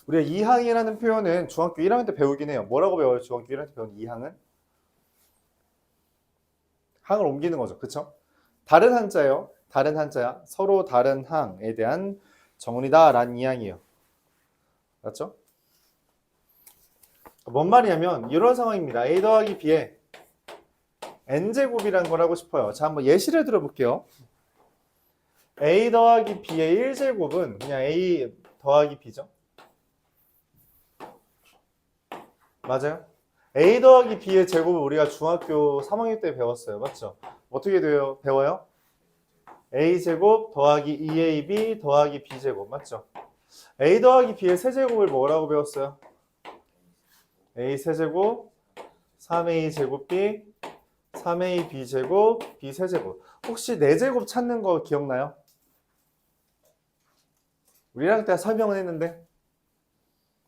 우리가 이항이라는 표현은 중학교 1학년 때 배우긴 해요. 뭐라고 배워요? 중학교 1학년 때 배우는 이항은? 항을 옮기는 거죠. 그쵸? 다른 한자예요. 다른 한자야. 서로 다른 항에 대한 정리다 라는 이항이에요. 맞죠? 뭔 말이냐면 이런 상황입니다. A 더하기 B에 n제곱이라는 걸 하고 싶어요. 자, 한번 예시를 들어볼게요. A 더하기 B의 1제곱은 그냥 A 더하기 B죠. 맞아요? A 더하기 B의 제곱을 우리가 중학교 3학년 때 배웠어요. 맞죠? 어떻게 돼요? 배워요? A제곱 더하기 2AB 더하기 B제곱. 맞죠? A 더하기 B의 세제곱을 뭐라고 배웠어요? A 세제곱 3A 제곱 B 3A B제곱 B 세제곱. 혹시 4제곱 찾는 거 기억나요? 우리 1학년 때 설명을 했는데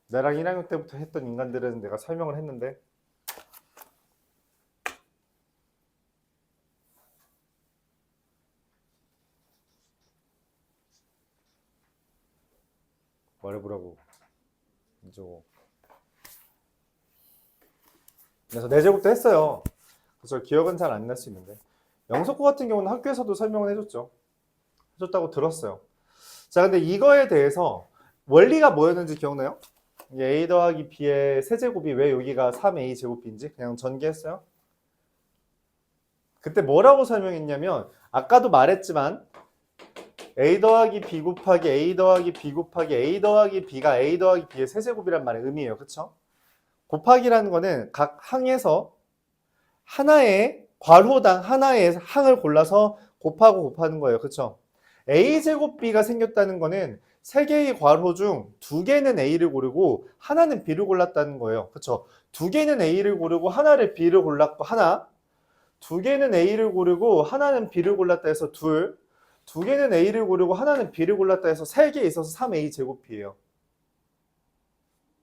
나랑 1학년 때부터 했던 인간들은 내가 설명을 했는데 말해보라고. 이죠. 그래서 4제곱도 했어요. 그래서 기억은 잘 안 날 수 있는데 영석고 같은 경우는 학교에서도 설명을 해줬죠. 해줬다고 들었어요. 자, 근데 이거에 대해서 원리가 뭐였는지 기억나요? A 더하기 B의 세제곱이 왜 여기가 3A 제곱인지 그냥 전개했어요. 그때 뭐라고 설명했냐면 아까도 말했지만 A 더하기 B 곱하기 A 더하기 B 곱하기 A 더하기 B가 A 더하기 B의 세제곱이란 말의 의미예요. 그쵸? 곱하기라는 거는 각 항에서 하나의 괄호당 하나의 항을 골라서 곱하고 곱하는 거예요. 그쵸? A제곱 B가 생겼다는 거는 3개의 괄호 중 2개는 A를 고르고 하나는 B를 골랐다는 거예요. 그쵸? 2개는 A를 고르고 하나를 B를 골랐고 하나 2개는 A를 고르고 하나는 B를 골랐다 해서 2개는 A를 고르고 하나는 B를 골랐다 해서 3개 있어서 3A 제곱이에요.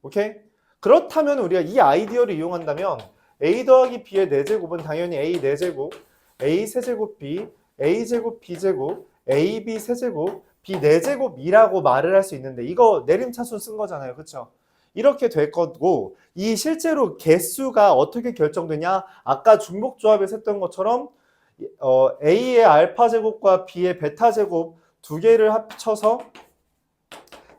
오케이? 그렇다면 우리가 이 아이디어를 이용한다면 A 더하기 B의 4제곱은 당연히 A 4제곱, A 세제곱 B, A제곱 B제곱, AB 세제곱, B 4제곱이라고 말을 할 수 있는데 이거 내림차순 쓴 거잖아요. 그쵸? 이렇게 될 거고 이 실제로 개수가 어떻게 결정되냐? 아까 중복조합에서 했던 것처럼 A의 알파 제곱과 B의 베타 제곱 2개를 합쳐서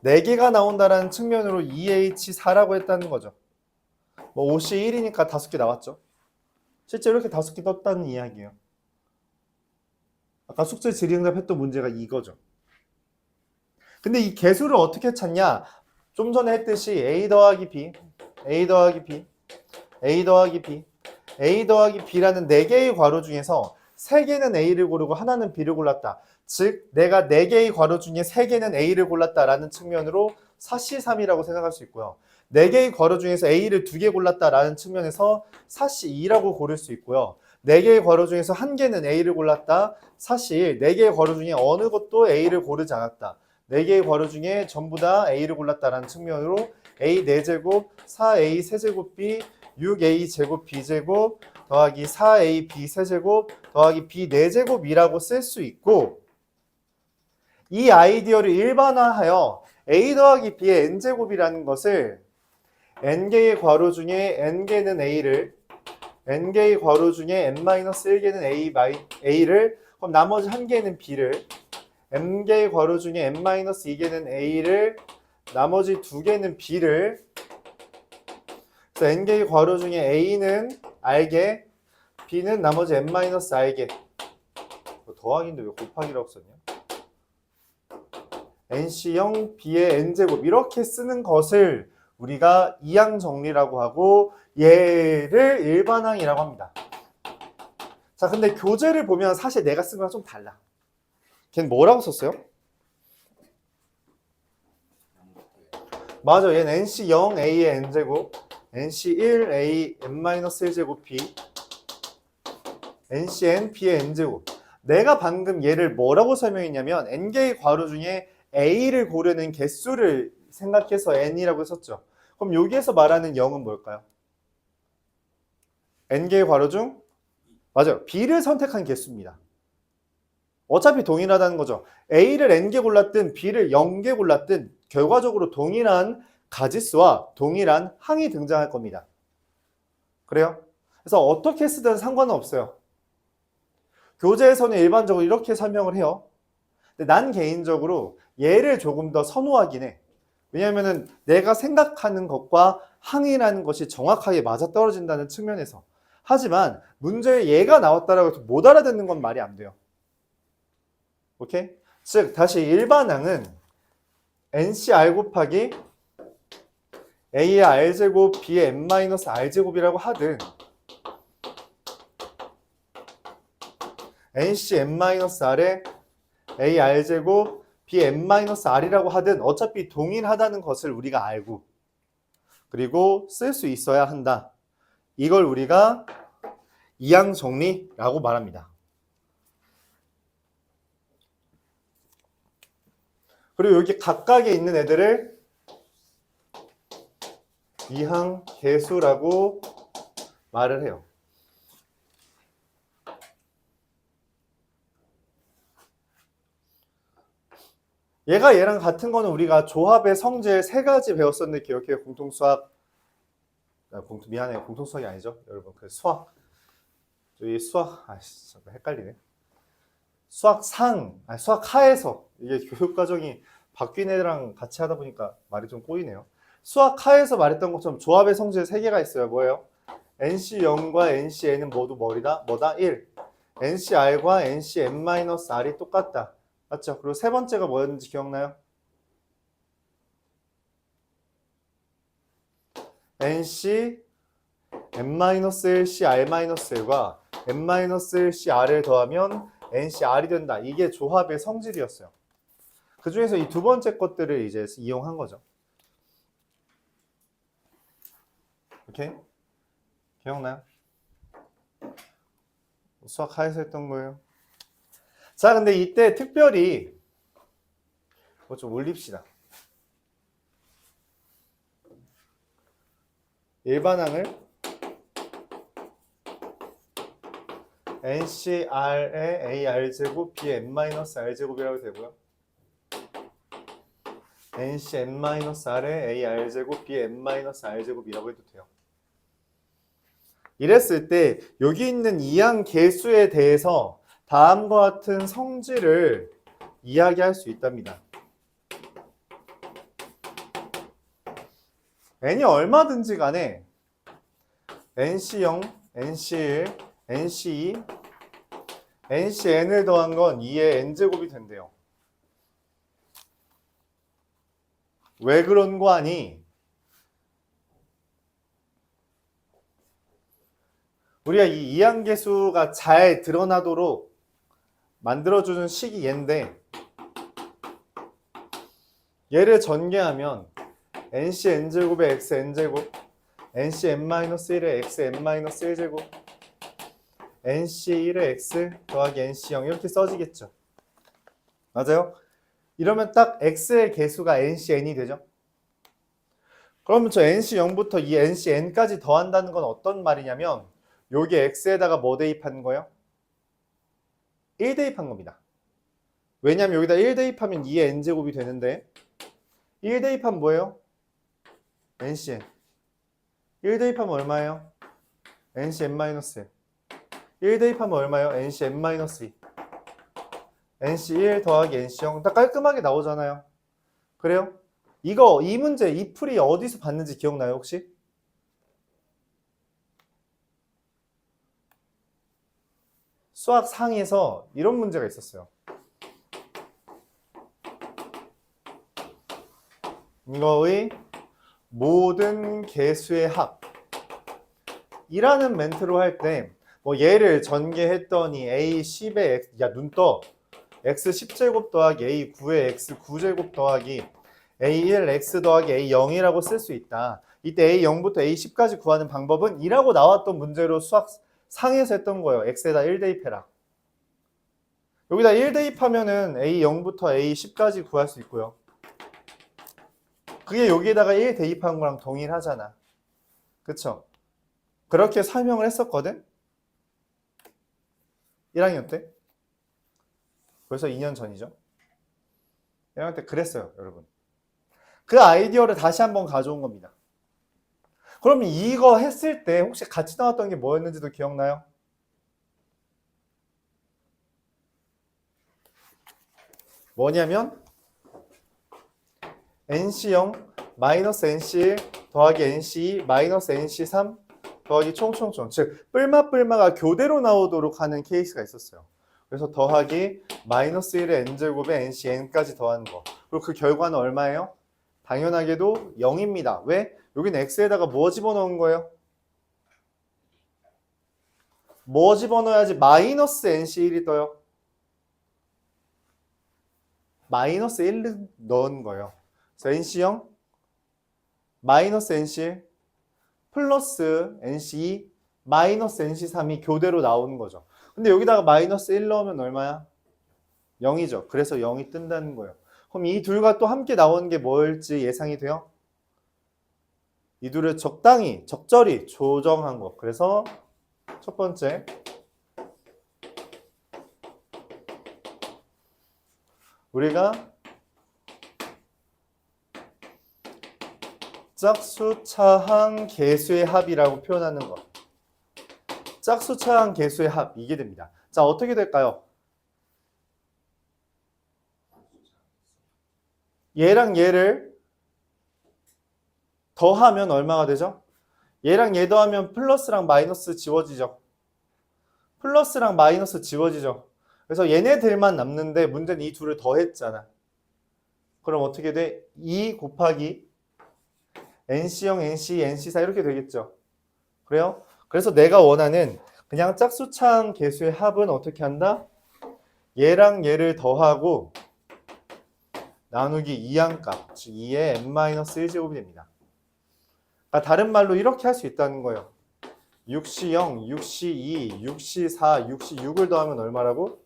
4개가 나온다는 측면으로 2H4라고 했다는 거죠. 뭐 5C 1이니까 5개 나왔죠. 실제로 이렇게 5개 떴다는 이야기예요. 아까 숙제 질의응답 했던 문제가 이거죠. 근데 이 개수를 어떻게 찾냐? 좀 전에 했듯이 A 더하기 B, A 더하기 B, A 더하기 B, A 더하기 B라는 4개의 괄호 중에서 3개는 A를 고르고 하나는 B를 골랐다. 즉 내가 4개의 괄호 중에 3개는 A를 골랐다라는 측면으로 4C3이라고 생각할 수 있고요. 4개의 괄호 중에서 A를 2개 골랐다라는 측면에서 4C2라고 고를 수 있고요. 4개의 괄호 중에서 1개는 A를 골랐다. 4C1, 4개의 괄호 중에 어느 것도 A를 고르지 않았다. 4개의 괄호 중에 전부 다 A를 골랐다라는 측면으로 A 4제곱, 4A 세제곱 B, 6A 제곱 B제곱 더하기 4A B 세제곱 더하기 B 4제곱이라고 쓸 수 있고 이 아이디어를 일반화하여 A 더하기 B의 n제곱이라는 것을 n개의 괄호 중에 n개는 n개의 괄호 중에 n-1개는 A를 그럼 나머지 1개는 B를 n개의 괄호 중에 n-2개는 A를 나머지 2개는 B를 그래서 n개의 괄호 중에 A는 R개 B는 나머지 n-R개 더하기인데 왜 곱하기라고 썼냐? NC0 B의 n제곱 이렇게 쓰는 것을 우리가 이항 정리라고 하고 얘를 일반항이라고 합니다. 자, 근데 교재를 보면 사실 내가 쓴 거랑 좀 달라. 걔는 뭐라고 썼어요? 맞아, 얘는 NC0A의 n제곱 NC1A n-1제곱 B NCN B의 n제곱 내가 방금 얘를 뭐라고 설명했냐면 n개의 괄호 중에 A를 고르는 개수를 생각해서 n이라고 썼죠. 그럼 여기에서 말하는 0은 뭘까요? n개의 괄호 중 맞아요. B를 선택한 개수입니다. 어차피 동일하다는 거죠. A를 n개 골랐든 B를 0개 골랐든 결과적으로 동일한 가지수와 동일한 항이 등장할 겁니다. 그래요? 그래서 어떻게 쓰든 상관은 없어요. 교재에서는 일반적으로 이렇게 설명을 해요. 근데 난 개인적으로 얘를 조금 더 선호하긴 해. 왜냐면은 내가 생각하는 것과 항이라는 것이 정확하게 맞아떨어진다는 측면에서. 하지만 문제에 얘가 나왔다라고 해서 못 알아듣는 건 말이 안 돼요. 오케이? 즉 다시 일반항은 NCR 곱하기 A의 R제곱 B의 M-R제곱이라고 하든 NC M-R의 AR제곱 B M-R이라고 하든 어차피 동일하다는 것을 우리가 알고 그리고 쓸 수 있어야 한다. 이걸 우리가 이항 정리라고 말합니다. 그리고 여기 각각에 있는 애들을 이항 계수라고 말을 해요. 얘가 얘랑 같은 거는 우리가 조합의 성질 3가지 배웠었는데 기억해요. 공통수학 미안해요. 공통수학이 아니죠. 여러분 그 수학 저희 수학 잠깐 헷갈리네. 수학 하에서 이게 교육과정이 바뀐 애랑 같이 하다 보니까 말이 좀 꼬이네요. 수학 하에서 말했던 것처럼 조합의 성질 3개가 있어요. 뭐예요? NC0과 NCN은 모두 뭐다? 1. NCR과 NCN-R이 똑같다. 맞죠? 그리고 세 번째가 뭐였는지 기억나요? NC N-1CR-1과 N-1CR을 더하면 NCR이 된다. 이게 조합의 성질이었어요. 그 중에서 이 두 번째 것들을 이제 이용한 거죠. 오케이? 기억나요? 수학 하에서 했던 거예요. 자, 근데 이때 특별히 뭐 좀 올립시다. 일반항을 NCR의 AR제곱 B M-R제곱이라고 되고요. NCN-R의 AR제곱 B M-R제곱이라고 해도 돼요. 이랬을 때 여기 있는 이항 계수에 대해서 다음과 같은 성질을 이야기할 수 있답니다. n이 얼마든지 간에 NC0, NC1, NC2, NCn을 더한 건 2의 n제곱이 된대요. 왜 그런 거 아니? 우리가 이 이항계수가 잘 드러나도록 만들어주는 식이 얘인데 얘를 전개하면 NCn제곱의 Xn제곱 NCn-1의 Xn-1제곱 NC1의 X 더하기 NC0 이렇게 써지겠죠. 맞아요? 이러면 딱 X의 개수가 NCn이 되죠. 그러면 저 NC0부터 이 NCn까지 더한다는 건 어떤 말이냐면 여기 X에다가 뭐 대입한 거예요? 1 대입한 겁니다. 왜냐면 여기다 1 대입하면 2의 n제곱이 되는데 1 대입하면 뭐예요? NCn 1 대입하면 얼마예요? NCn-1 1 대입하면 얼마예요? NCn-2 NC1 더하기 NC0 딱 깔끔하게 나오잖아요. 그래요? 이 문제, 이 풀이 어디서 봤는지 기억나요 혹시? 수학 상에서 이런 문제가 있었어요. 이거의 모든 개수의 합 이라는 멘트로 할 때 뭐 얘를 전개했더니 A10의 X, 야 눈 떠. X10제곱 더하기 A9의 X9제곱 더하기 A1 X 더하기 A0이라고 쓸 수 있다. 이때 A0부터 A10까지 구하는 방법은 2라고 나왔던 문제로 수학 상에서 했던 거예요. X에다 1 대입해라. 여기다 1 대입하면은 A0부터 A10까지 구할 수 있고요. 그게 여기에다가 1 대입한 거랑 동일하잖아. 그쵸? 그렇게 설명을 했었거든? 1학년 때? 벌써 2년 전이죠? 1학년 때 그랬어요, 여러분. 그 아이디어를 다시 한번 가져온 겁니다. 그럼 이거 했을 때 혹시 같이 나왔던 게 뭐였는지도 기억나요? 뭐냐면 NC0 마이너스 NC1 더하기 NC2 마이너스 NC3 더하기 총총총, 즉 뿔마가 교대로 나오도록 하는 케이스가 있었어요. 그래서 더하기 마이너스 1의 n제곱에 NCn까지 더하는 거. 그리고 그 결과는 얼마예요? 당연하게도 0입니다. 왜? 여기는 x에다가 뭐 집어넣은 거예요? 뭐 집어넣어야지 마이너스 NC1이 떠요? 마이너스 1을 넣은 거예요. 그래서 NC0 마이너스 NC1 플러스 NC2 마이너스 NC3이 교대로 나오는 거죠. 근데 여기다가 마이너스 1 넣으면 얼마야? 0이죠. 그래서 0이 뜬다는 거예요. 그럼 이 둘과 또 함께 나오는 게 뭘지 예상이 돼요? 이 둘을 적절히 조정한 거. 그래서 첫 번째, 우리가 짝수차항 계수의 합이라고 표현하는 것. 짝수차항 계수의 합, 이게 됩니다. 자, 어떻게 될까요? 얘랑 얘를 더하면 얼마가 되죠? 얘랑 얘 더하면 플러스랑 마이너스 지워지죠. 플러스랑 마이너스 지워지죠. 그래서 얘네들만 남는데 문제는 이 둘을 더했잖아. 그럼 어떻게 돼? 2 곱하기 NC0, NC2, NC4 이렇게 되겠죠. 그래요? 그래서 내가 원하는 그냥 짝수차항 계수의 합은 어떻게 한다? 얘랑 얘를 더하고 나누기 2항값, 즉 2의 n-1제곱이 됩니다. 그러니까 다른 말로 이렇게 할 수 있다는 거예요. 6C0, 6C2, 6C4, 6C6을 더하면 얼마라고?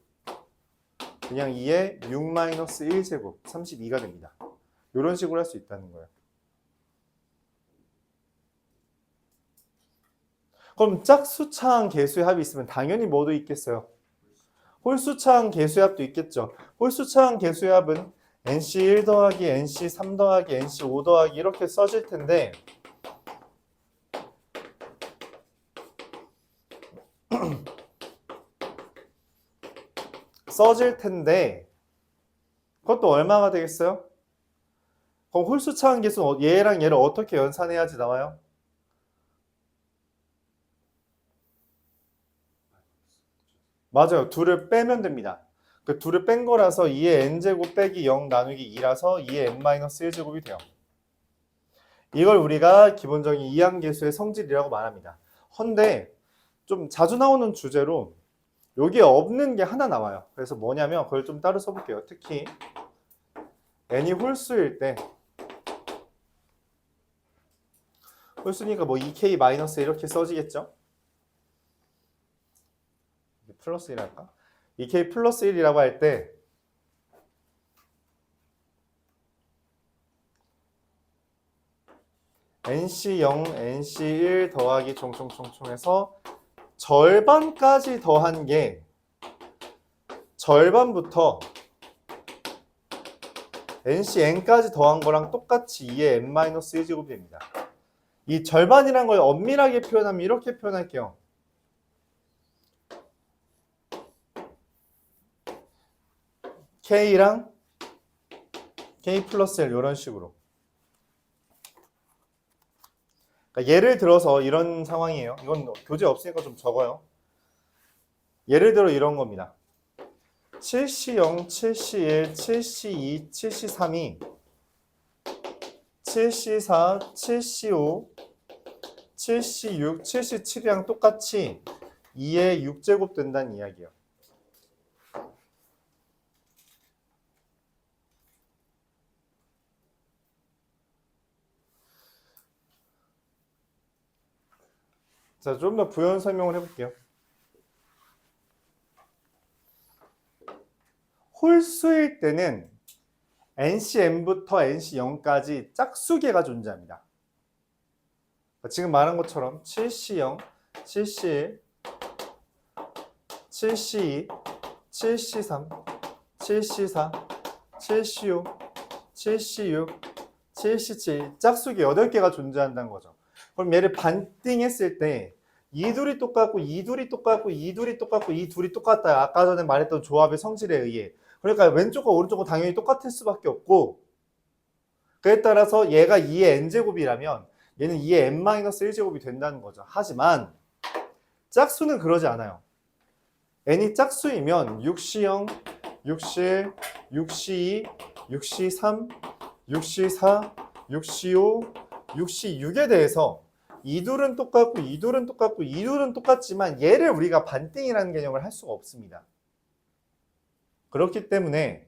그냥 2의 6-1제곱, 32가 됩니다. 이런 식으로 할 수 있다는 거예요. 그럼 짝수차항 계수의 합이 있으면 당연히 뭐도 있겠어요? 홀수차항 계수의 합도 있겠죠. 홀수차항 계수의 합은 NC1 더하기 NC3 더하기 NC5 더하기 이렇게 써질 텐데 그것도 얼마가 되겠어요? 그럼 홀수차항 계수는 얘랑 얘를 어떻게 연산해야지 나와요? 맞아요. 둘을 빼면 됩니다. 그 둘을 뺀 거라서 2의 n제곱 빼기 0 나누기 2라서 2의 n-1제곱이 돼요. 이걸 우리가 기본적인 이항계수의 성질이라고 말합니다. 헌데 좀 자주 나오는 주제로 여기에 없는 게 하나 나와요. 그래서 뭐냐면 그걸 좀 따로 써볼게요. 특히 n이 홀수일 때 홀수니까 뭐 2k 마이너스 이렇게 써지겠죠? 플러스 1 할까? 2k 플러스 1이라고 할 때 NC0, NC1 더하기 총총총총해서 절반까지 더한 게 절반부터 NCn까지 더한 거랑 똑같이 2의 n-1제곱이 됩니다. 이 절반이란 걸 엄밀하게 표현하면 이렇게 표현할게요. K랑 K 플러스 1 이런 식으로. 그러니까 예를 들어서 이런 상황이에요. 이건 교재 없으니까 좀 적어요. 예를 들어 이런 겁니다. 7C0, 7C1, 7C2, 7C3이 7C4, 7C5, 7C6, 7C7이랑 똑같이 2의 6제곱 된다는 이야기예요. 자, 좀 더 부연 설명을 해볼게요. 홀수일 때는 NCn부터 NC0까지 짝수계가 존재합니다. 지금 말한 것처럼 7C0, 7C1, 7C2, 7C3, 7C4, 7C5, 7C6, 7C7 짝수기 8개가 존재한다는 거죠. 그럼 얘를 반띵했을 때 이 둘이 똑같고 이 둘이 똑같고 이 둘이 똑같고 이 둘이 똑같다. 아까 전에 말했던 조합의 성질에 의해. 그러니까 왼쪽과 오른쪽은 당연히 똑같을 수밖에 없고, 그에 따라서 얘가 2의 n제곱이라면 얘는 2의 n-1제곱이 된다는 거죠. 하지만 짝수는 그러지 않아요. n이 짝수이면 6C0, 6C1, 6C2, 6C3, 6C4, 6C5, 6C6에 대해서 이 둘은 똑같고 이 둘은 똑같고 이 둘은 똑같지만 얘를 우리가 반띵이라는 개념을 할 수가 없습니다. 그렇기 때문에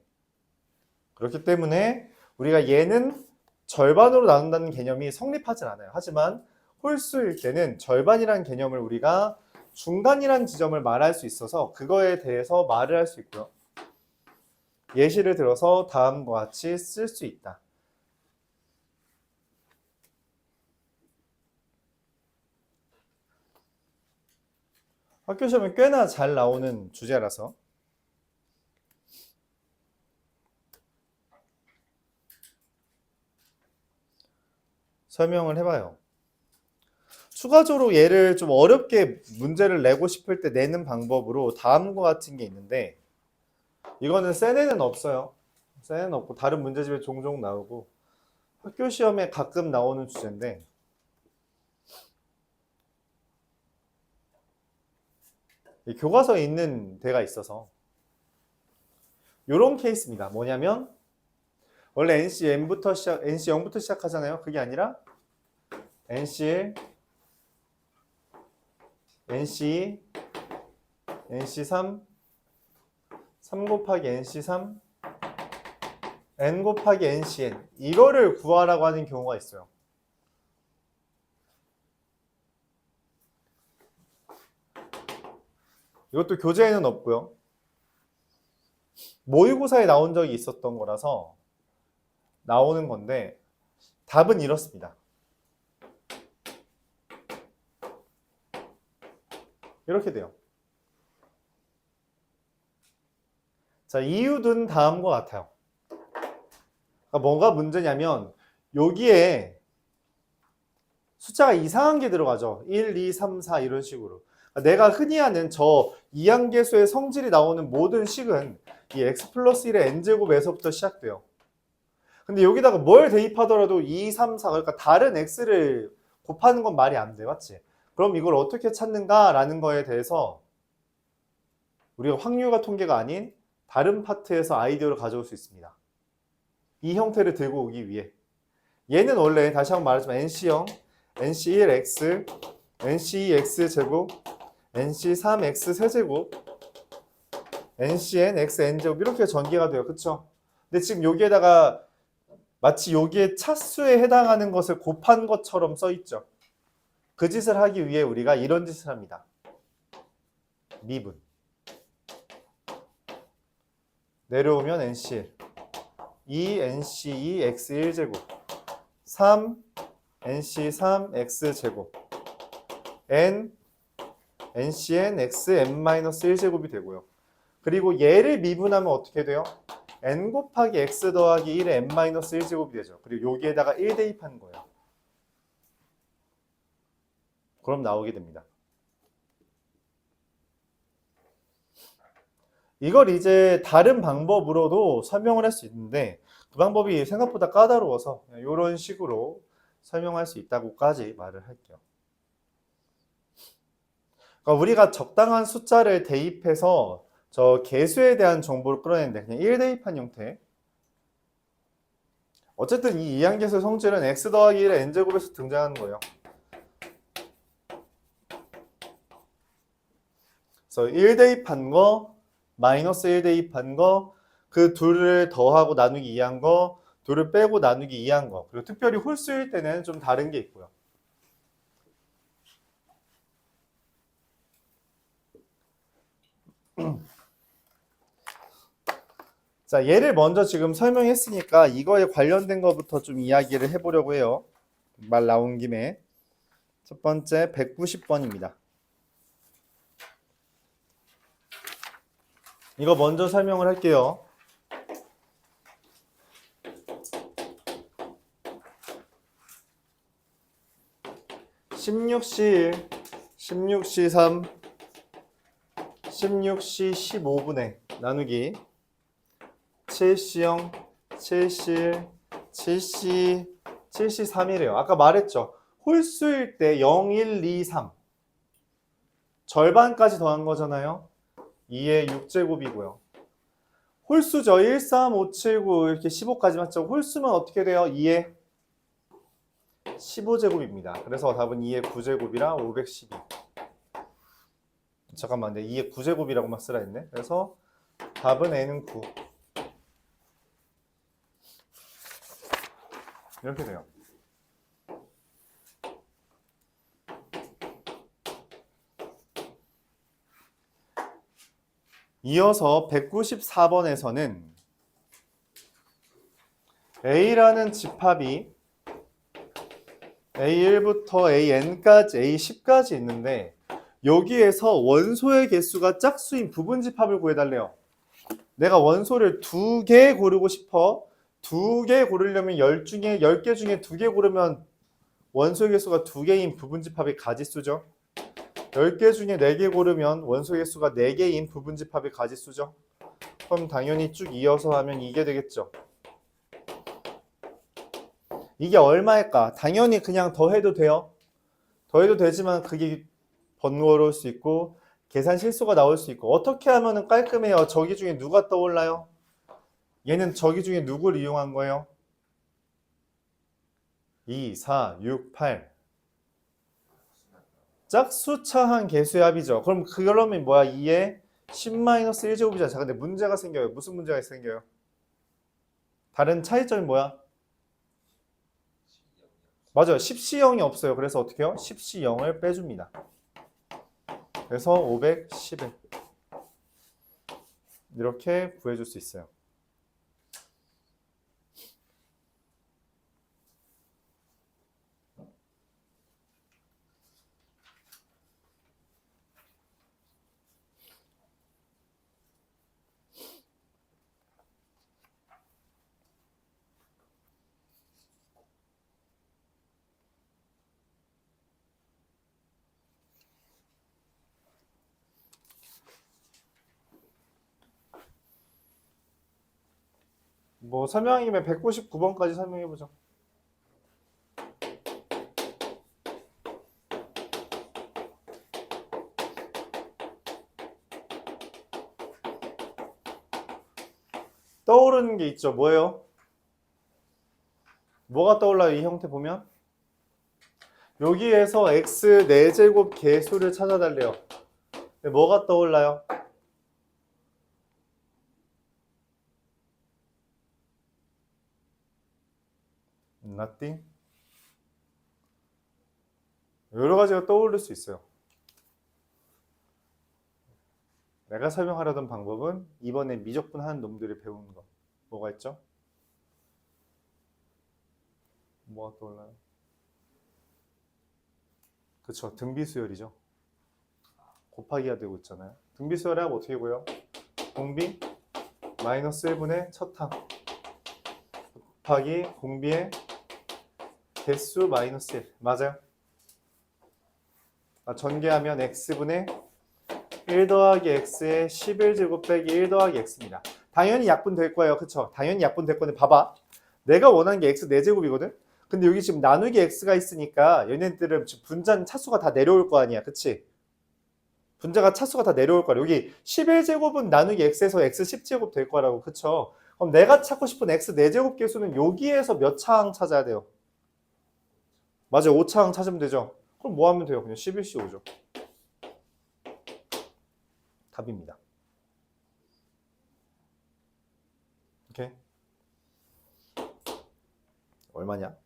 우리가 얘는 절반으로 나눈다는 개념이 성립하진 않아요. 하지만 홀수일 때는 절반이라는 개념을 우리가 중간이라는 지점을 말할 수 있어서 그거에 대해서 말을 할 수 있고요. 예시를 들어서 다음과 같이 쓸 수 있다. 학교 시험에 꽤나 잘 나오는 주제라서 설명을 해봐요. 추가적으로 얘를 좀 어렵게 문제를 내고 싶을 때 내는 방법으로 다음과 같은 게 있는데, 이거는 센에는 없어요. 센에는 없고 다른 문제집에 종종 나오고 학교 시험에 가끔 나오는 주제인데, 교과서에 있는 데가 있어서 이런 케이스입니다. 뭐냐면 원래 NC0부터 시작하잖아요. 그게 아니라 NC1, NC2, NC3, 3 곱하기 NC3, N 곱하기 NCN, 이거를 구하라고 하는 경우가 있어요. 이것도 교재에는 없고요. 모의고사에 나온 적이 있었던 거라서 나오는 건데, 답은 이렇습니다. 이렇게 돼요. 자, 이유는 다음과 같아요. 그러니까 뭐가 문제냐면 여기에 숫자가 이상한 게 들어가죠. 1, 2, 3, 4 이런 식으로. 내가 흔히 하는 저 이항계수의 성질이 나오는 모든 식은 이 x 플러스 1의 n제곱에서부터 시작돼요. 근데 여기다가 뭘 대입하더라도 2, 3, 4, 그러니까 다른 x를 곱하는 건 말이 안 돼, 맞지? 그럼 이걸 어떻게 찾는가라는 거에 대해서 우리가 확률과 통계가 아닌 다른 파트에서 아이디어를 가져올 수 있습니다. 이 형태를 들고 오기 위해. 얘는 원래 다시 한번 말하지만 NC0, NC1x, NC2x제곱, NC3x 세제곱, NCN x n제곱 이렇게 전개가 돼요. 그쵸? 근데 지금 여기에다가 마치 여기에 차수에 해당하는 것을 곱한 것처럼 써 있죠. 그 짓을 하기 위해 우리가 이런 짓을 합니다. 미분. 내려오면 NC1, 2 NC2 x1제곱, 3 NC3 x제곱, n NCN x n-1제곱이 되고요. 그리고 얘를 미분하면 어떻게 돼요? n 곱하기 x 더하기 1의 n-1제곱이 되죠. 그리고 여기에다가 1 대입하는 거예요. 그럼 나오게 됩니다. 이걸 이제 다른 방법으로도 설명을 할 수 있는데 그 방법이 생각보다 까다로워서 이런 식으로 설명할 수 있다고까지 말을 할게요. 그러니까 우리가 적당한 숫자를 대입해서 저 개수에 대한 정보를 끌어내는데 그냥 1 대입한 형태. 어쨌든 이 이항계수의 성질은 x 더하기 1의 n제곱에서 등장하는 거예요. 그래서 1 대입한 거, 마이너스 1 대입한 거, 그 둘을 더하고 나누기 2한 거, 둘을 빼고 나누기 2한 거, 그리고 특별히 홀수일 때는 좀 다른 게 있고요. 자, 얘를 먼저 지금 설명했으니까 이거에 관련된 것부터 좀 이야기를 해보려고 해요. 말 나온 김에. 첫 번째 190번입니다. 이거 먼저 설명을 할게요. 16C 1, 16C 3, 16C 15분의 나누기 7C 0, 7C 1, 7C 3이래요. 아까 말했죠. 홀수일 때 0, 1, 2, 3 절반까지 더한 거잖아요. 2의 6제곱이고요. 홀수죠. 1, 3, 5, 7, 9 이렇게 15까지 맞죠. 홀수면 어떻게 돼요? 2의 15제곱입니다. 그래서 답은 2의 9제곱이라 512. 잠깐만, 내 2의 9제곱이라고 막 쓰라 했네. 그래서 답은 N은 9. 이렇게 돼요. 이어서 194번에서는 A라는 집합이 A1부터 AN까지, A10까지 있는데 여기에서 원소의 개수가 짝수인 부분집합을 구해달래요. 내가 원소를 2개 고르고 싶어. 2개 고르려면 10개 중에 2개 고르면 원소의 개수가 2개인 부분집합이 가지수죠. 10개 중에 4개 고르면 원소의 개수가 4개인 부분집합이 가지수죠. 그럼 당연히 쭉 이어서 하면 이게 되겠죠. 이게 얼마일까? 당연히 그냥 더해도 돼요. 더해도 되지만 그게 번거로울 수 있고 계산 실수가 나올 수 있고 어떻게 하면 깔끔해요? 저기 중에 누가 떠올라요? 얘는 저기 중에 누구를 이용한 거예요? 2, 4, 6, 8 짝수차항 개수의 합이죠. 그러면 뭐야? 2의 10-1제곱이잖아. 자, 근데 문제가 생겨요. 무슨 문제가 생겨요? 다른 차이점이 뭐야? 맞아요. 10C0이 없어요. 그래서 어떻게 해요? 10C0을 빼줍니다. 그래서 511 이렇게 구해줄 수 있어요. 뭐 설명이면 199번까지 설명해보죠. 떠오르는 게 있죠. 뭐예요? 뭐가 떠올라요? 이 형태 보면? 여기에서 x 4제곱 개수를 찾아달래요. 뭐가 떠올라요? nothing? 여러 가지가 떠오를 수 있어요. 내가 설명하려던 방법은 이번에 미적분하는 놈들이 배우는 거. 뭐가 있죠? 뭐가 떠올라요? 그쵸, 등비수열이죠. 곱하기가 되고 있잖아요. 등비수열하고 어떻게 보여? 공비 마이너스 1분의 첫항 곱하기 공비의 개수 마이너스 1. 맞아요? 전개하면 x분의 1 더하기 x의 11제곱 빼기 1 더하기 x입니다. 당연히 약분될 거예요. 그쵸? 당연히 약분될 건데 봐봐. 내가 원하는 게 x 4제곱이거든? 근데 여기 지금 나누기 x가 있으니까 얘네들은 분자는 차수가 다 내려올 거 아니야. 그치? 분자가 차수가 다 내려올 거야. 여기 11제곱은 나누기 x에서 x 10제곱 될 거라고. 그쵸? 그럼 내가 찾고 싶은 x 4제곱 개수는 여기에서 몇 차항 찾아야 돼요? 맞아요. 5차항 찾으면 되죠. 그럼 뭐 하면 돼요? 그냥 11C5죠. 답입니다. 오케이. 얼마냐?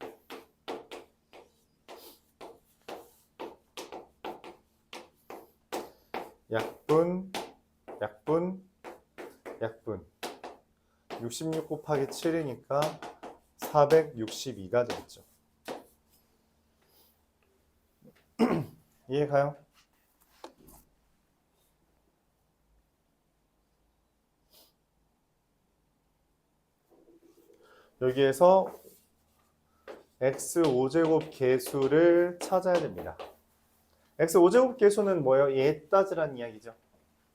약분 66 곱하기 7이니까 462가 되겠죠. 이해 가요? 여기에서 x 5제곱 개수를 찾아야 됩니다. x 5제곱 계수는 뭐예요? 얘 따지라는 이야기죠.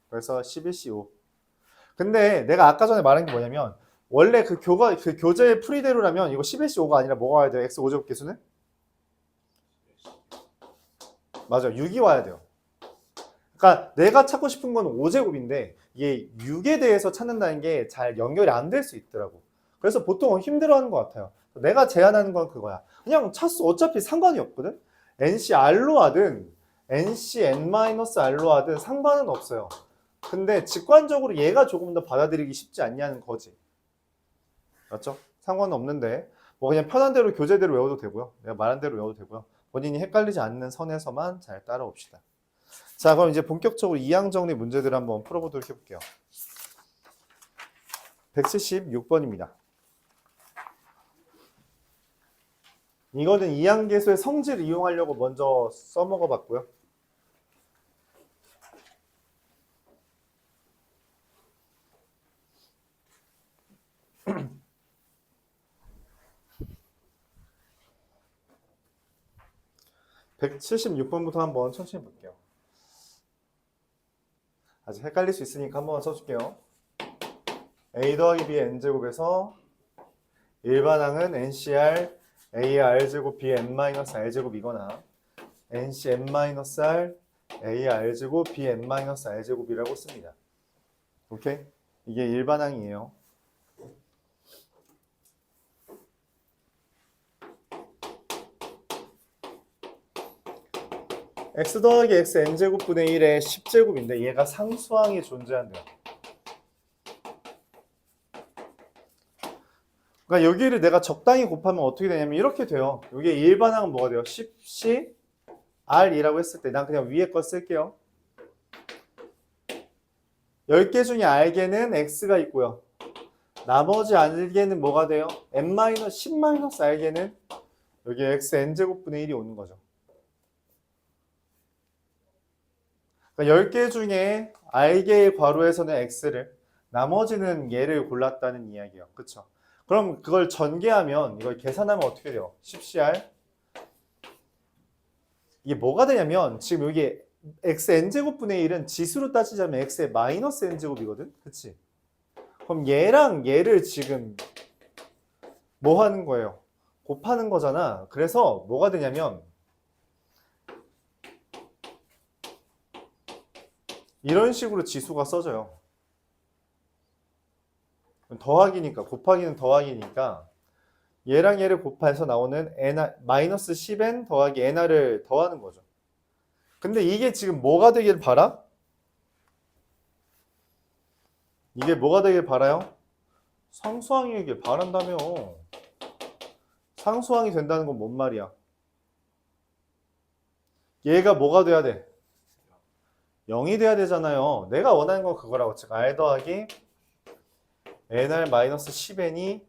그래서 11C5. 근데 내가 아까 전에 말한 게 뭐냐면 원래 그 교재의 풀이대로라면 이거 11C5가 아니라 뭐가 와야 돼요? x 5제곱 계수는? 맞아, 6이 와야 돼요. 그러니까 내가 찾고 싶은 건 5제곱인데 이게 6에 대해서 찾는다는 게 잘 연결이 안 될 수 있더라고. 그래서 보통 힘들어하는 것 같아요. 내가 제안하는 건 그거야. 그냥 찾수 어차피 상관이 없거든. NCR로 하든 NCN-R로 하든 상관은 없어요. 근데 직관적으로 얘가 조금 더 받아들이기 쉽지 않냐는 거지. 맞죠? 상관은 없는데 뭐 그냥 편한 대로 교재대로 외워도 되고요. 내가 말한 대로 외워도 되고요. 본인이 헷갈리지 않는 선에서만 잘 따라옵시다. 자, 그럼 이제 본격적으로 이항 정리 문제들을 한번 풀어보도록 해볼게요. 176번입니다. 이거는 이항계수의 성질을 이용하려고 먼저 써먹어 봤고요. (176번부터) 한번 천천히 볼게요. 아직 헷갈릴 수 있으니까 한번 써줄게요. a 더하기 b의 n제곱에서 일반항은 ncr a의 r제곱 b의 n-r제곱이거나 ncn-r a의 r제곱 b의 n-r제곱이라고 씁니다. 오케이? 이게 일반항이에요. x 더하기 x n제곱분의 1의 10제곱인데 얘가 상수항이 존재한대요. 그러니까 여기를 내가 적당히 곱하면 어떻게 되냐면 이렇게 돼요. 여기에 일반항은 뭐가 돼요? 10C R이라고 했을 때 난 그냥 위에 거 쓸게요. 10개 중에 R개는 X가 있고요. 나머지 R개는 뭐가 돼요? N-10-R개는 여기 X N제곱분의 1이 오는 거죠. 그러니까 10개 중에 R개의 괄호에서는 X를 나머지는 얘를 골랐다는 이야기예요. 그쵸? 그럼 그걸 전개하면 이걸 계산하면 어떻게 돼요? 10CR 이게 뭐가 되냐면 지금 여기 x n제곱분의 1은 지수로 따지자면 x의 마이너스 n제곱이거든? 그치? 그럼 얘랑 얘를 지금 뭐 하는 거예요? 곱하는 거잖아. 그래서 뭐가 되냐면 이런 식으로 지수가 써져요. 더하기니까 곱하기는 더하기니까 얘랑 얘를 곱해서 나오는 NR, 마이너스 10n 더하기 NR을 더하는 거죠. 근데 이게 지금 뭐가 되길 바라? 이게 뭐가 되길 바라요? 상수항이길 바란다며. 상수항이 된다는 건 뭔 말이야? 얘가 뭐가 돼야 돼? 0이 돼야 되잖아요. 내가 원하는 건 그거라고. 즉 R 더하기 NR-10n이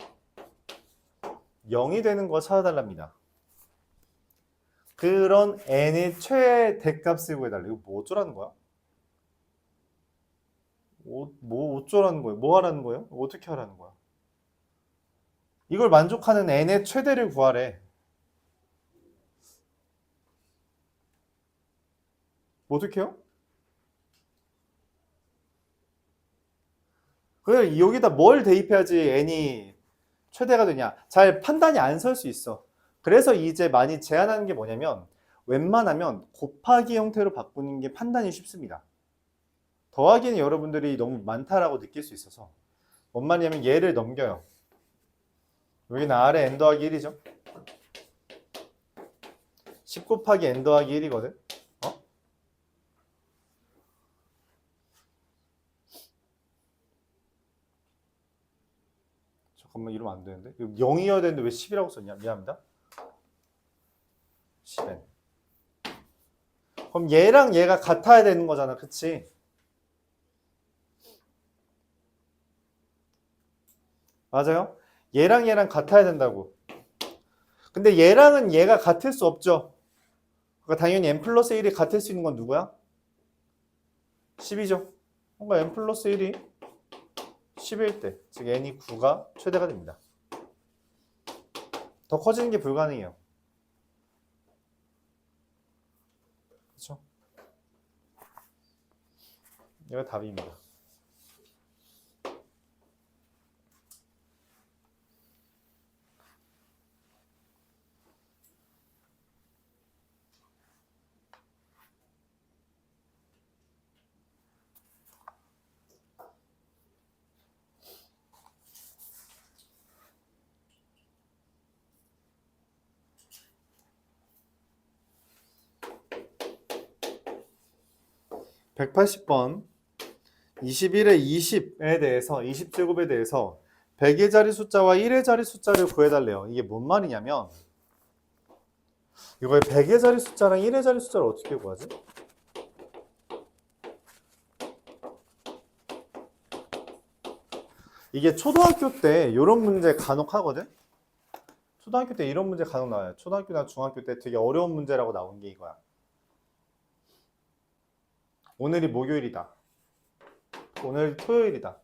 0이 되는 거 찾아달랍니다. 그런 n의 최대값을 구해달래. 이거 뭐 어쩌라는 거야? 뭐 어쩌라는 거예요? 뭐 하라는 거예요? 어떻게 하라는 거야? 이걸 만족하는 n의 최대를 구하래. 뭐 어떻게 해요? 그래, 여기다 뭘 대입해야지 n이 최대가 되냐? 잘 판단이 안 설 수 있어. 그래서 이제 많이 제안하는 게 뭐냐면 웬만하면 곱하기 형태로 바꾸는 게 판단이 쉽습니다. 더하기는 여러분들이 너무 많다라고 느낄 수 있어서 뭔 말이냐면 얘를 넘겨요. 여기는 R의 n 더하기 1이죠. 10 곱하기 n 더하기 1이거든. 어? 잠깐만 이러면 안 되는데. 0이어야 되는데 왜 10이라고 썼냐? 미안합니다. 10n. 그럼 얘랑 얘가 같아야 되는 거잖아. 그치? 맞아요? 얘랑 얘랑 같아야 된다고. 근데 얘랑은 얘가 같을 수 없죠. 그러니까 당연히 n 플러스 1이 같을 수 있는 건 누구야? 10이죠. 뭔가 n 플러스 1이 10일 때, 즉 n이 9가 최대가 됩니다. 더 커지는 게 불가능해요. 그렇죠? 이거 답입니다. (180번) 21의 20에 대해서 20제곱에 대해서 100의 자리 숫자와 1의 자리 숫자를 구해달래요. 이게 뭔 말이냐면 이거의 100의 자리 숫자랑 1의 자리 숫자를 어떻게 구하지? 이게 초등학교 때 이런 문제 간혹 하거든? 초등학교 때 이런 문제 간혹 나와요. 초등학교나 중학교 때 되게 어려운 문제라고 나온 게 이거야. 오늘이 목요일이다. 오늘 토요일이다.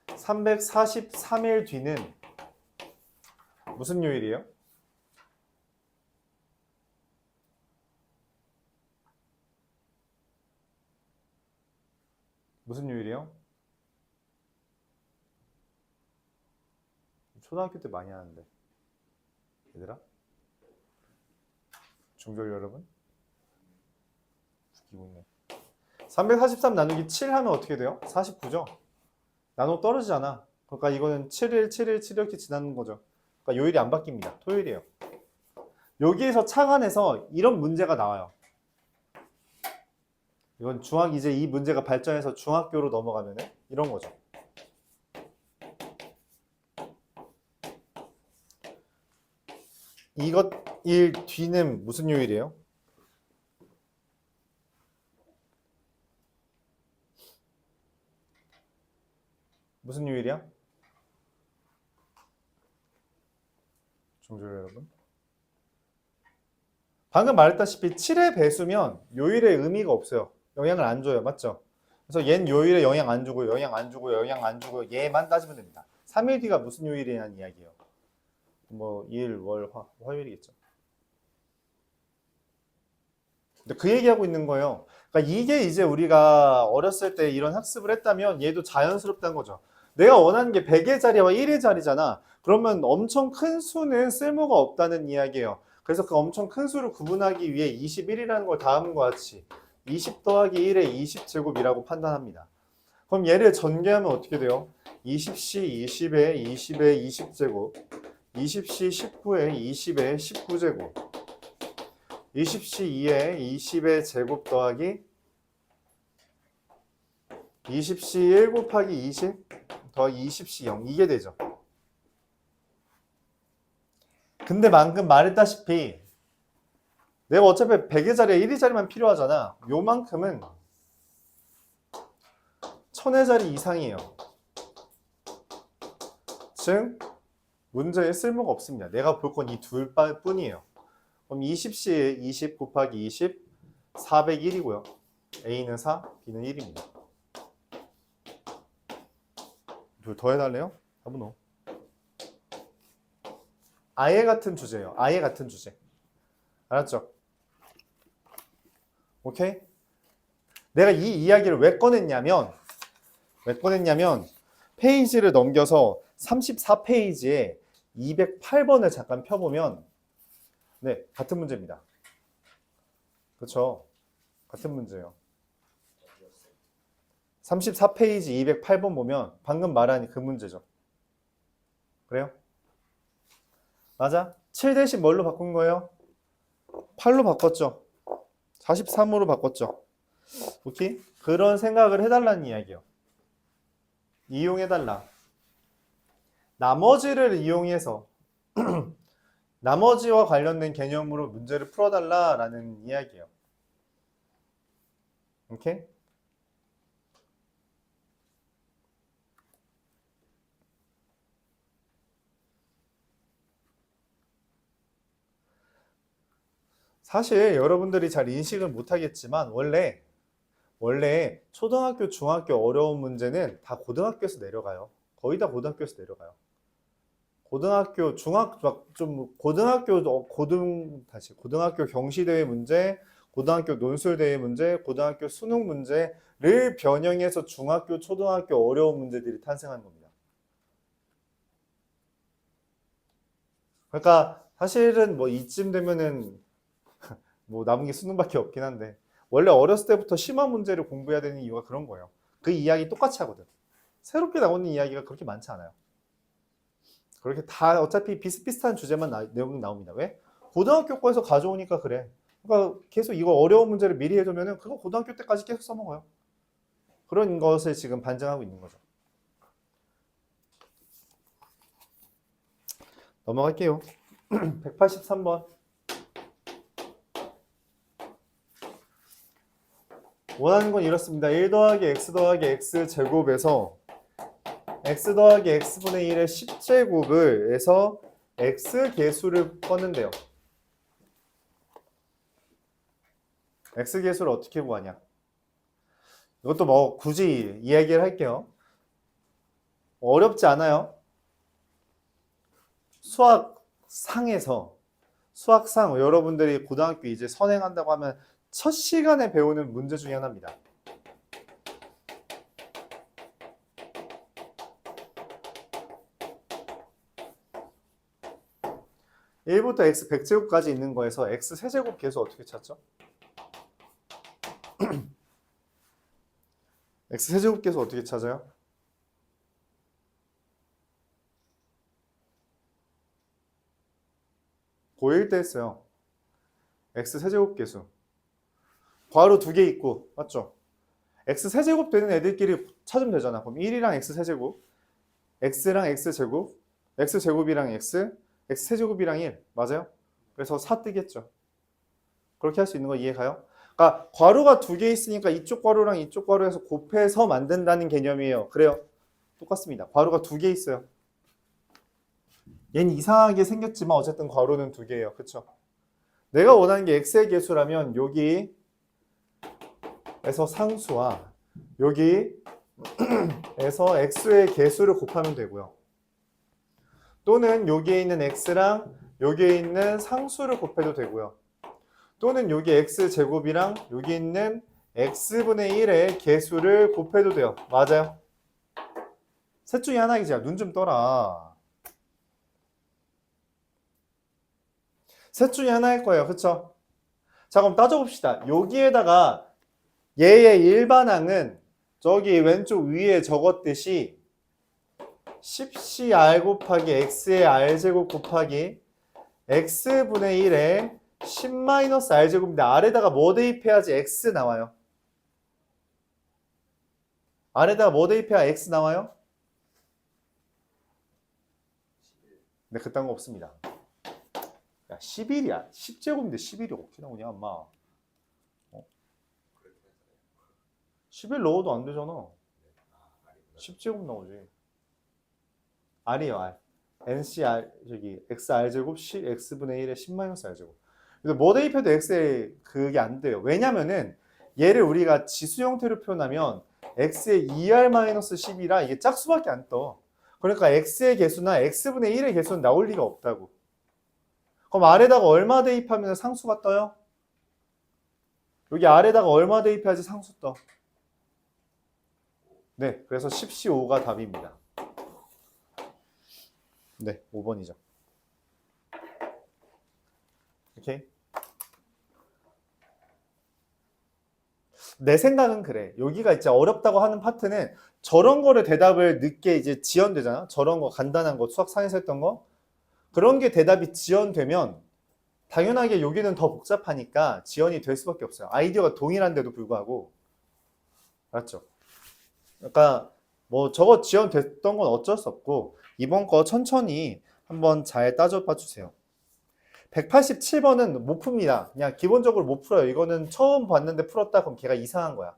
(343일) 뒤는 무슨 요일이에요? 무슨 요일이에요? 초등학교 때 많이 하는데 얘들아? 중졸 여러분? 웃기고 있네. 343 나누기 7 하면 어떻게 돼요? 49죠? 나눠 떨어지잖아. 그러니까 이거는 7일, 7일, 7일 이렇게 지나는 거죠. 그러니까 요일이 안 바뀝니다. 토요일이에요. 여기에서 착안해서 이런 문제가 나와요. 이건 이제 이 문제가 발전해서 중학교로 넘어가면 이런 거죠. 이것 일 뒤는 무슨 요일이에요? 무슨 요일이야? 중졸 여러분. 방금 말했다시피 7의 배수면 요일의 의미가 없어요. 영향을 안 줘요. 맞죠? 그래서 얘는 요일에 영향 안 주고 영향 안 주고 영향 안 주고 얘만 따지면 됩니다. 3일 뒤가 무슨 요일이냐는 이야기예요. 뭐 일, 월, 화요일이겠죠. 근데 그 얘기하고 있는 거예요. 그러니까 이게 이제 우리가 어렸을 때 이런 학습을 했다면 얘도 자연스럽다는 거죠. 내가 원하는 게 100의 자리와 1의 자리잖아. 그러면 엄청 큰 수는 쓸모가 없다는 이야기예요. 그래서 그 엄청 큰 수를 구분하기 위해 21이라는 걸 다음과 같이 20 더하기 1의 20제곱이라고 판단합니다. 그럼 얘를 전개하면 어떻게 돼요? 20시 20에 20의 20제곱, 20시 19에 20의 19제곱, 20시 2에 20의 제곱 더하기 20시 1 곱하기 20 더하기 20시 0 이게 되죠. 근데 방금 말했다시피 내가 어차피 100의 자리에 1의 자리만 필요하잖아. 요만큼은 1000의 자리 이상이에요. 즉 문제에 쓸모가 없습니다. 내가 볼 건 이 둘 뿐이에요. 그럼 20시에 20 곱하기 20 401이고요. A는 4, B는 1입니다. 둘 더 해달래요? 답은 5. 아예 같은 주제예요. 아예 같은 주제. 알았죠? 오케이? 내가 이 이야기를 왜 꺼냈냐면 페이지를 넘겨서 34페이지에 208번을 잠깐 펴보면 네, 같은 문제입니다. 그렇죠? 같은 문제예요. 34페이지 208번 보면 방금 말한 그 문제죠. 그래요? 맞아? 7 대신 뭘로 바꾼 거예요? 8로 바꿨죠. 43으로 바꿨죠. 오케이? 그런 생각을 해달라는 이야기예요. 이용해달라. 나머지를 이용해서 나머지와 관련된 개념으로 문제를 풀어달라라는 이야기예요. 오케이? 사실 여러분들이 잘 인식을 못하겠지만 원래 초등학교, 중학교 어려운 문제는 다 고등학교에서 내려가요. 거의 다 고등학교에서 내려가요. 고등학교 좀 고등학교 경시대회 문제, 고등학교 논술대회 문제, 고등학교 수능 문제를 변형해서 중학교, 초등학교 어려운 문제들이 탄생하는 겁니다. 그러니까 사실은 뭐 이쯤 되면은 뭐 남은 게 수능밖에 없긴 한데 원래 어렸을 때부터 심화 문제를 공부해야 되는 이유가 그런 거예요. 그 이야기 똑같이 하거든. 새롭게 나오는 이야기가 그렇게 많지 않아요. 그렇게 다 어차피 비슷비슷한 주제만 내용이 나옵니다. 왜? 고등학교 거에서 가져오니까 그래. 그러니까 계속 이거 어려운 문제를 미리 해두면은 그거 고등학교 때까지 계속 써먹어요. 그런 것을 지금 반증하고 있는 거죠. 넘어갈게요. 183번. 원하는 건 이렇습니다. 1 더하기 x 더하기 x 제곱에서 x 더하기 x분의 1의 10제곱을 해서 x 개수를 껐는데요. x 개수를 어떻게 구하냐? 이것도 뭐 굳이 이야기를 할게요. 어렵지 않아요. 수학상 여러분들이 고등학교 이제 선행한다고 하면 첫 시간에 배우는 문제 중에 하나입니다. (1부터) x 100제곱까지 있는 거에서 x 세제곱 계수 어떻게 찾죠? x 세제곱 계수 어떻게 찾아요? 고1 때 했어요. x 세제곱 계수. 괄호 2개 있고, 맞죠? x 세제곱 되는 애들끼리 찾으면 되잖아. 그럼 1이랑 x 세제곱, x랑 x 제곱, x 제곱이랑 x, x 세제곱이랑 1. 맞아요? 그래서 4 뜨겠죠. 그렇게 할 수 있는 거 이해가요? 그러니까 괄호가 2개 있으니까 이쪽 괄호랑 이쪽 괄호에서 곱해서 만든다는 개념이에요. 그래요? 똑같습니다. 괄호가 2개 있어요. 얘는 이상하게 생겼지만 어쨌든 괄호는 2개예요. 그쵸? 내가 원하는 게 x의 개수라면 여기에서 상수와 여기에서 x의 개수를 곱하면 되고요. 또는 여기에 있는 x랑 여기에 있는 상수를 곱해도 되고요. 또는 여기 x제곱이랑 여기 있는 x분의 1의 개수를 곱해도 돼요. 맞아요? 셋 중에 하나이지. 눈 좀 떠라. 셋 중에 하나일 거예요. 그쵸? 자, 그럼 따져봅시다. 여기에다가 얘의 일반항은 저기 왼쪽 위에 적었듯이 10cr 곱하기 x의 r제곱 곱하기 x분의 1에 10-r제곱인데 아래다가 뭐 대입해야지 x 나와요? 아래다가 뭐 대입해야 x 나와요? 네, 그딴 거 없습니다. 야, 11이야. 10제곱인데 11이 어떻게 나오냐, 엄마. 11 넣어도 안 되잖아. 10제곱 나오지. r이요, r. ncr, 저기, xr제곱, x분의 1에 10-r제곱. 그래서 뭐 대입해도 x에 그게 안 돼요. 왜냐면은 얘를 우리가 지수 형태로 표현하면 x의 2r-10이라 이게 짝수밖에 안 떠. 그러니까 x의 개수나 x분의 1의 개수는 나올 리가 없다고. 그럼 아래다가 얼마 대입하면 상수가 떠요? 여기 아래다가 얼마 대입해야지 상수 떠? 네, 그래서 10C5가 답입니다. 네, 5번이죠. 오케이. 내 생각은 그래. 여기가 이제 어렵다고 하는 파트는 저런 거를 대답을 늦게 이제 지연되잖아. 저런 거 간단한 거 수학상에서 했던 거 그런 게 대답이 지연되면 당연하게 여기는 더 복잡하니까 지연이 될 수밖에 없어요. 아이디어가 동일한데도 불구하고. 알았죠? 그러니까 뭐 저거 지연됐던 건 어쩔 수 없고 이번 거 천천히 한번 잘 따져봐 주세요. 187번은 못 풉니다. 그냥 기본적으로 못 풀어요. 이거는 처음 봤는데 풀었다 그럼 걔가 이상한 거야.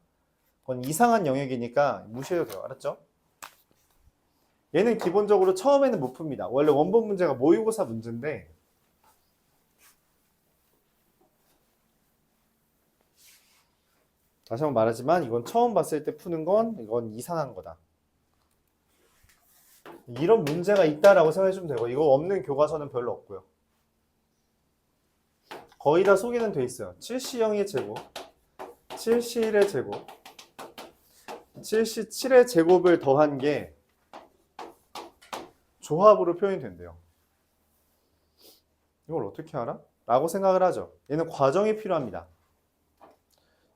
그건 이상한 영역이니까 무시해도 돼요. 알았죠? 얘는 기본적으로 처음에는 못 풉니다. 원래 원본 문제가 모의고사 문제인데 다시 한번 말하지만 이건 처음 봤을 때 푸는 건 이건 이상한 거다. 이런 문제가 있다라고 생각해 주면 되고, 이거 없는 교과서는 별로 없고요. 거의 다 소개는 돼 있어요. 7C0의 제곱, 7C1의 제곱, 7C7의 제곱을 더한 게 조합으로 표현이 된대요. 이걸 어떻게 알아? 라고 생각을 하죠. 얘는 과정이 필요합니다.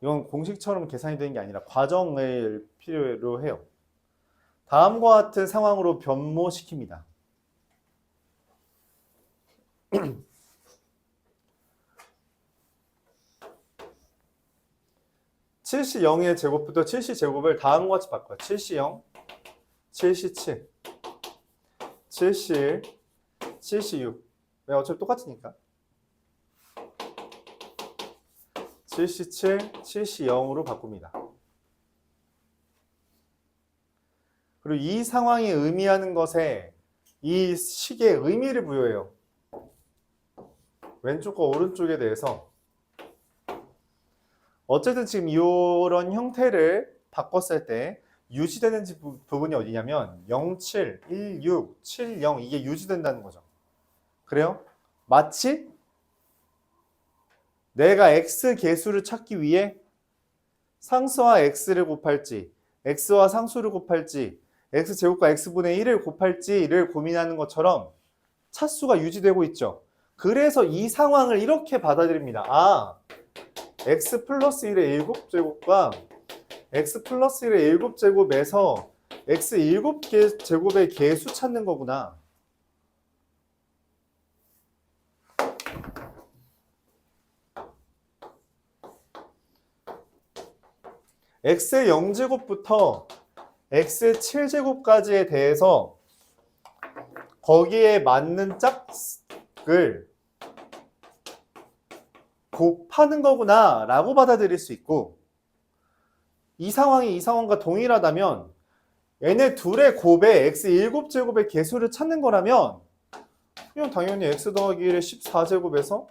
이건 공식처럼 계산이 되는 게 아니라 과정을 필요로 해요. 다음과 같은 상황으로 변모시킵니다. 7C0의 제곱부터 7C 제곱을 다음과 같이 바꿔요. 7C0, 7C7, 7C1, 7C6. 왜? 어차피 똑같으니까. 7C7, 7C0으로 바꿉니다. 그리고 이 상황이 의미하는 것에 이 식의 의미를 부여해요. 왼쪽과 오른쪽에 대해서. 어쨌든 지금 이런 형태를 바꿨을 때 유지되는 부분이 어디냐면 0, 7, 1, 6, 7, 0 이게 유지된다는 거죠. 그래요? 마치 내가 x 개수를 찾기 위해 상수와 x를 곱할지 x와 상수를 곱할지 x제곱과 x분의 1을 곱할지를 고민하는 것처럼 차수가 유지되고 있죠. 그래서 이 상황을 이렇게 받아들입니다. 아, x 플러스 1의 7제곱과 x 플러스 1의 7제곱에서 x 7제곱의 개수 찾는 거구나. x의 0제곱부터 x의 7제곱까지에 대해서 거기에 맞는 짝을 곱하는 거구나 라고 받아들일 수 있고, 이 상황이 이 상황과 동일하다면 얘네 둘의 곱에 x 7제곱의 개수를 찾는 거라면 이건 당연히 x 더하기 1의 14제곱에서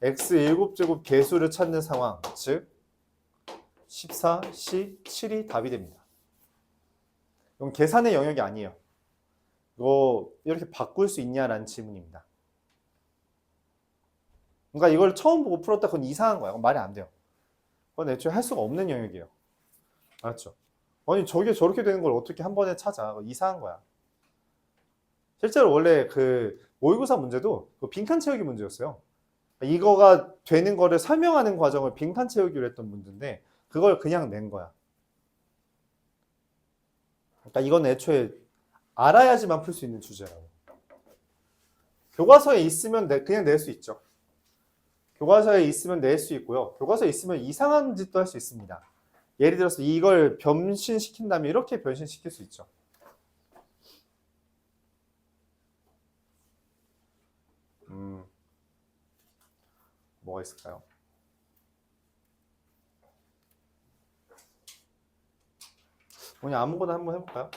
x 7제곱 개수를 찾는 상황, 즉 14, C, 7이 답이 됩니다. 이건 계산의 영역이 아니에요. 이거 이렇게 바꿀 수 있냐라는 질문입니다. 그러니까 이걸 처음 보고 풀었다 그건 이상한 거야. 그건 말이 안 돼요. 그건 애초에 할 수가 없는 영역이에요. 알았죠? 아니 저게 저렇게 되는 걸 어떻게 한 번에 찾아. 그거 이상한 거야. 실제로 원래 그 모의고사 문제도 그 빈칸 채우기 문제였어요. 이거가 되는 거를 설명하는 과정을 빈칸 채우기로 했던 문제인데 그걸 그냥 낸 거야. 그러니까 이건 애초에 알아야지만 풀 수 있는 주제라고. 교과서에 있으면 그냥 낼 수 있죠. 교과서에 있으면 낼 수 있고요. 교과서에 있으면 이상한 짓도 할 수 있습니다. 예를 들어서 이걸 변신시킨다면 이렇게 변신시킬 수 있죠. 뭐가 있을까요? 그냥 아무거나 한번 해볼까요?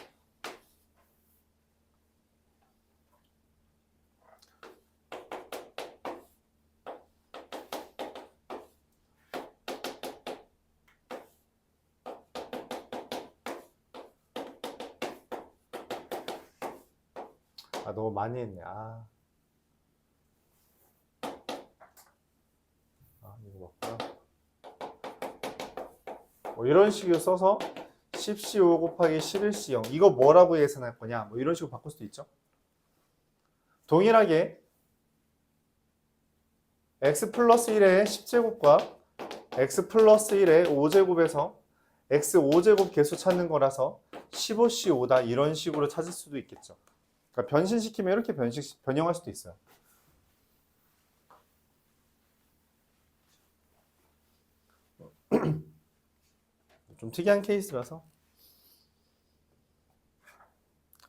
아, 너무 많이 했네. 이거 맞구나. 뭐 이런 식으로 써서 10C5 곱하기 11C0 이거 뭐라고 계산할 거냐 뭐 이런 식으로 바꿀 수도 있죠. 동일하게 x 플러스 1의 10제곱과 x 플러스 1의 5제곱에서 x 5제곱 개수 찾는 거라서 15C5다 이런 식으로 찾을 수도 있겠죠. 그러니까 변신시키면 이렇게 변형할 수도 있어요. 좀 특이한 케이스라서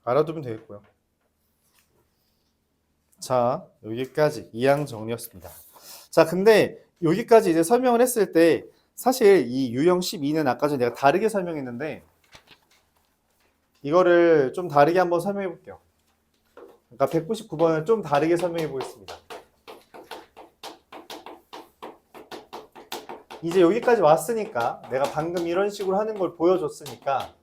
알아두면 되겠고요. 자, 여기까지 2항 정리였습니다. 자, 근데 여기까지 이제 설명을 했을 때 사실 이 유형 12는 아까 전에 내가 다르게 설명했는데 이거를 좀 다르게 한번 설명해 볼게요. 그러니까 199번을 좀 다르게 설명해 보겠습니다. 이제 여기까지 왔으니까 내가 방금 이런 식으로 하는 걸 보여줬으니까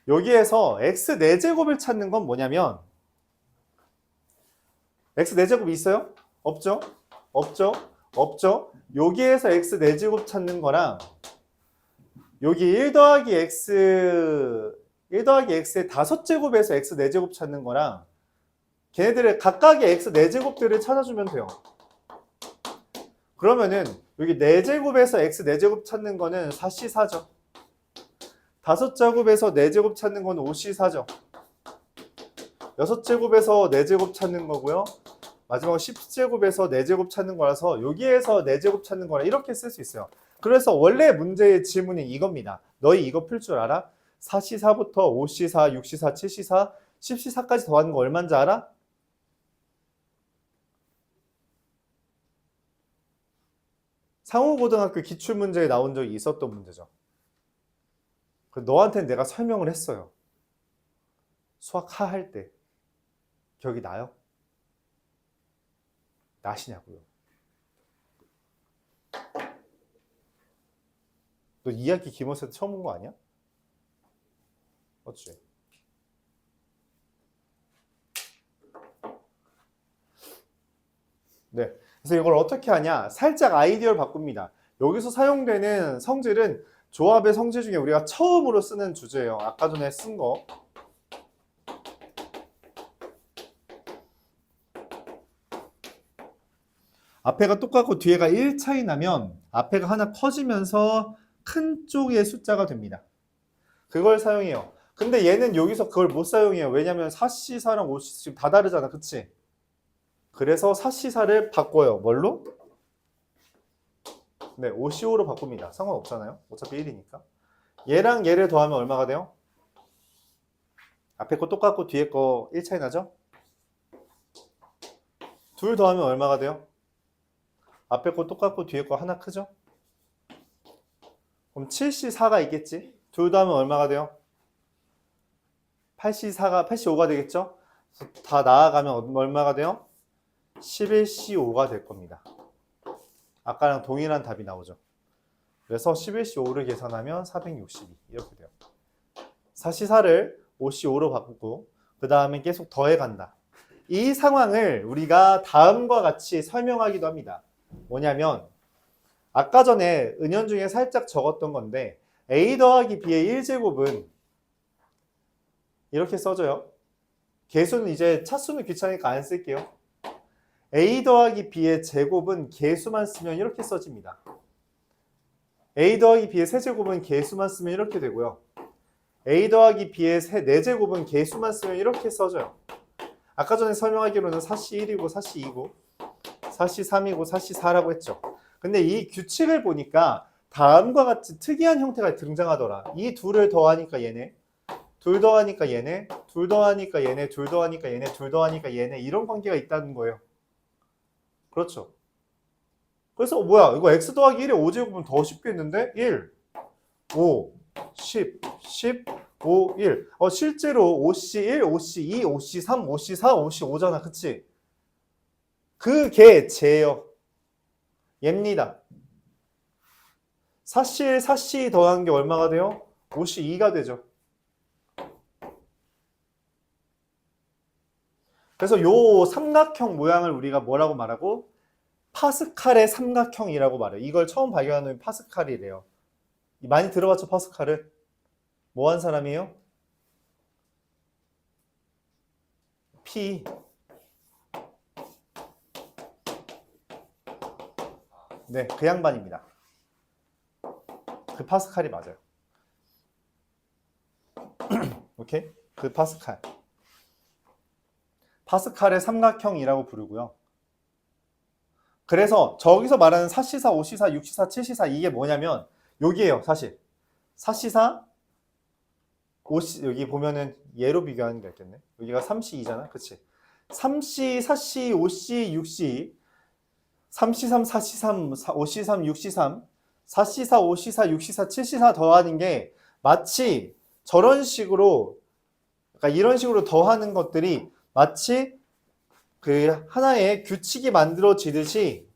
여기에서 x 4제곱을 찾는 건 뭐냐면 x 4제곱이 있어요? 없죠? 없죠? 없죠? 여기에서 x 4제곱 찾는 거랑 여기 1 더하기 x의 5제곱에서 x 4제곱 찾는 거랑 걔네들의 각각의 x 4제곱들을 찾아주면 돼요. 그러면은 여기 4제곱에서 x 4제곱 찾는 거는 4c4죠. 5제곱에서 4제곱 찾는 거는 5c4죠. 6제곱에서 4제곱 찾는 거고요. 마지막으로 10제곱에서 4제곱 찾는 거라서 여기에서 4제곱 찾는 거라 이렇게 쓸 수 있어요. 그래서 원래 문제의 질문이 이겁니다. 너희 이거 풀 줄 알아? 4c4부터 5c4, 6c4, 7c4, 10c4까지 더하는 거 얼마인지 알아? 상호고등학교 기출문제에 나온 적이 있었던 문제죠. 너한테는 내가 설명을 했어요. 수학 하 할 때. 기억이 나요? 나시냐고요. 너 2학기 기말고사 때 처음 본 거 아니야? 어찌? 네. 그래서 이걸 어떻게 하냐? 살짝 아이디어를 바꿉니다. 여기서 사용되는 성질은 조합의 성질 중에 우리가 처음으로 쓰는 주제예요. 아까 전에 쓴 거. 앞에가 똑같고 뒤에가 1 차이 나면 앞에가 하나 커지면서 큰 쪽의 숫자가 됩니다. 그걸 사용해요. 근데 얘는 여기서 그걸 못 사용해요. 왜냐면 4C4랑 5C4 지금 다 다르잖아. 그치? 그래서 4C4를 바꿔요. 뭘로? 네, 5C5로 바꿉니다. 상관없잖아요. 어차피 1이니까. 얘랑 얘를 더하면 얼마가 돼요? 앞에 거 똑같고 뒤에 거 1 차이 나죠? 둘 더하면 얼마가 돼요? 앞에 거 똑같고 뒤에 거 하나 크죠? 그럼 7C4가 있겠지? 둘 더하면 얼마가 돼요? 85가 되겠죠? 다 나아가면 얼마가 돼요? 11C5가 될 겁니다. 아까랑 동일한 답이 나오죠. 그래서 11C5를 계산하면 462 이렇게 돼요. 4C4를 5C5로 바꾸고 그 다음에 계속 더해간다. 이 상황을 우리가 다음과 같이 설명하기도 합니다. 뭐냐면 아까 전에 은연중에 살짝 적었던 건데 A 더하기 B의 1제곱은 이렇게 써져요. 개수는 이제 차수는 귀찮으니까 안 쓸게요. A 더하기 B의 제곱은 개수만 쓰면 이렇게 써집니다. A 더하기 B의 세제곱은 개수만 쓰면 이렇게 되고요. A 더하기 B의 4제곱은 개수만 쓰면 이렇게 써져요. 아까 전에 설명하기로는 4C1이고 4C2고 4C3이고 4C4라고 했죠. 근데 이 규칙을 보니까 다음과 같이 특이한 형태가 등장하더라. 이 둘을 더하니까 얘네, 둘 더하니까 얘네, 둘 더하니까 얘네, 둘 더하니까 얘네, 둘 더하니까 얘네 이런 관계가 있다는 거예요. 그렇죠. 그래서 뭐야 이거 x 더하기 1에 5제곱은 더 쉽게 했는데 1, 5, 10, 10, 5, 1 실제로 5C1, 5C2, 5C3, 5C4, 5C5잖아. 그치? 그게 제예요. 얘입니다. 4C1, 4C 더한 게 얼마가 돼요? 5C2가 되죠. 그래서 요 삼각형 모양을 우리가 뭐라고 말하고? 파스칼의 삼각형이라고 말해요. 이걸 처음 발견한 파스칼이래요. 많이 들어봤죠, 파스칼을? 뭐 한 사람이에요? P. 네, 그 양반입니다. 그 파스칼이 맞아요. 오케이? 그 파스칼. 파스칼의 삼각형이라고 부르고요. 그래서 저기서 말하는 4C4, 5C4, 6C4, 7C4 이게 뭐냐면 여기에요, 사실. 4C4, 5C, 여기 보면은 얘로 비교하는 게 있겠네. 여기가 3C2잖아. 그치? 3C, 4C, 5C, 6C, 3C3, 4C3, 5C3, 6C3, 4C4, 5C4, 6C4, 7C4 더하는 게 마치 저런 식으로, 그러니까 이런 식으로 더하는 것들이 마치 그 하나의 규칙이 만들어지듯이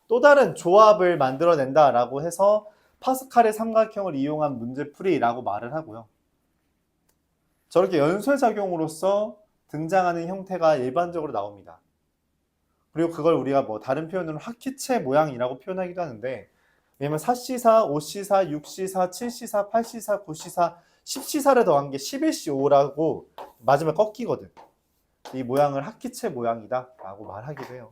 또 다른 조합을 만들어낸다라고 해서 파스칼의 삼각형을 이용한 문제풀이라고 말을 하고요. 저렇게 연쇄작용으로서 등장하는 형태가 일반적으로 나옵니다. 그리고 그걸 우리가 뭐 다른 표현으로 합기체 모양이라고 표현하기도 하는데, 왜냐면 4시사, 5시사, 6시사, 7시사, 8시사, 9시사, 10시사를 더한 게 11C5라고 마지막에 꺾이거든. 이 모양을 합기체 모양이다 라고 말하기도 해요.